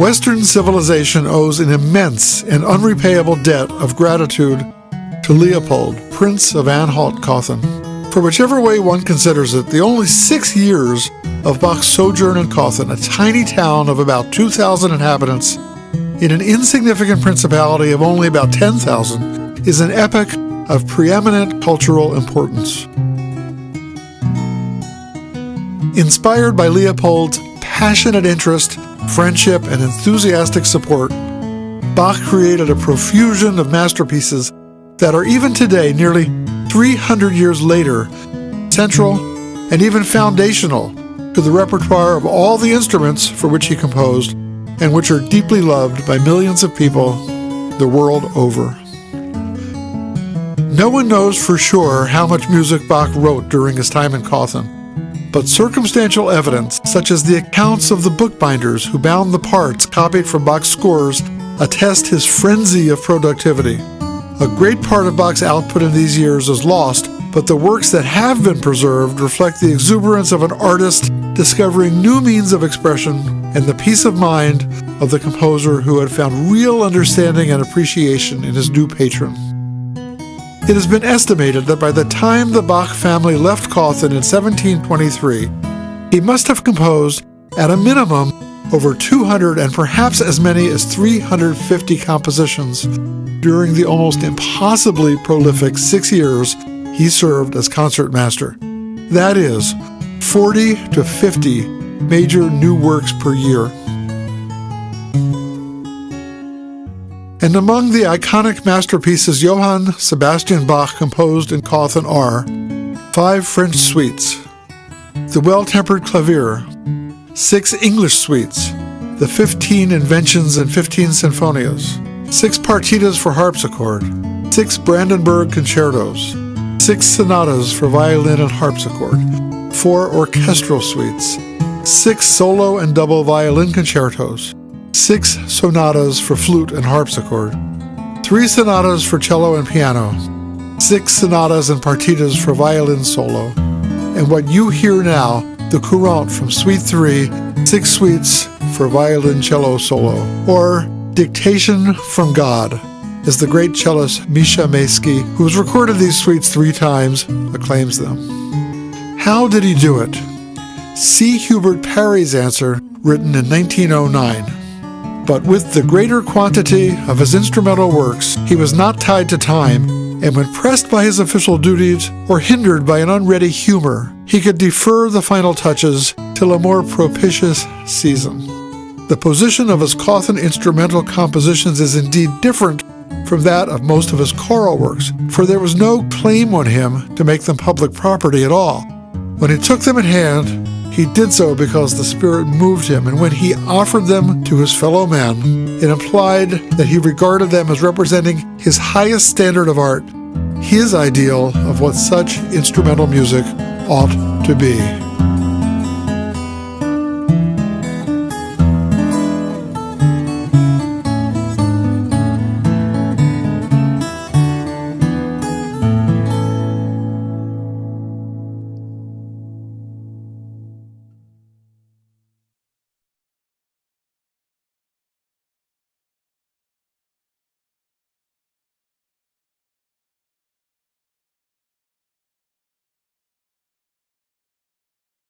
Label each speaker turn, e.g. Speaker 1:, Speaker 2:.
Speaker 1: Western civilization owes an immense and unrepayable debt of gratitude to Leopold, Prince of Anhalt-Cöthen. For whichever way one considers it, the only 6 years of Bach's sojourn in Cöthen, a tiny town of about 2,000 inhabitants, in an insignificant principality of only about 10,000, is an epoch of preeminent cultural importance. Inspired by Leopold's passionate interest, friendship, and enthusiastic support, Bach created a profusion of masterpieces that are even today, nearly 300 years later, central and even foundational to the repertoire of all the instruments for which he composed and which are deeply loved by millions of people the world over. No one knows for sure how much music Bach wrote during his time in Cöthen, but circumstantial evidence, such as the accounts of the bookbinders who bound the parts copied from Bach's scores, attest his frenzy of productivity. A great part of Bach's output in these years is lost, but the works that have been preserved reflect the exuberance of an artist discovering new means of expression and the peace of mind of the composer who had found real understanding and appreciation in his new patron. It has been estimated that by the time the Bach family left Cöthen in 1723, he must have composed, at a minimum, over 200 and perhaps as many as 350 compositions during the almost impossibly prolific 6 years he served as concertmaster. That is, 40 to 50 major new works per year. And among the iconic masterpieces Johann Sebastian Bach composed in Cöthen are 5 French suites, the Well-Tempered Clavier, 6 English suites, the 15 Inventions and 15 Sinfonias, 6 partitas for harpsichord, 6 Brandenburg concertos, 6 sonatas for violin and harpsichord, 4 orchestral suites, 6 solo and double violin concertos, 6 sonatas for flute and harpsichord, 3 sonatas for cello and piano, 6 sonatas and partitas for violin solo, and what you hear now, the Courante from Suite 3, 6 suites for violin cello solo, or Dictation from God, as the great cellist Misha Maysky, who has recorded these suites 3 times, acclaims them. How did he do it? See Hubert Parry's answer, written in 1909. But with the greater quantity of his instrumental works, he was not tied to time, and when pressed by his official duties or hindered by an unready humor, he could defer the final touches till a more propitious season. The position of his Cöthen instrumental compositions is indeed different from that of most of his choral works, for there was no claim on him to make them public property at all. When he took them in hand, he did so because the Spirit moved him, and when he offered them to his fellow men, it implied that he regarded them as representing his highest standard of art, his ideal of what such instrumental music ought to be.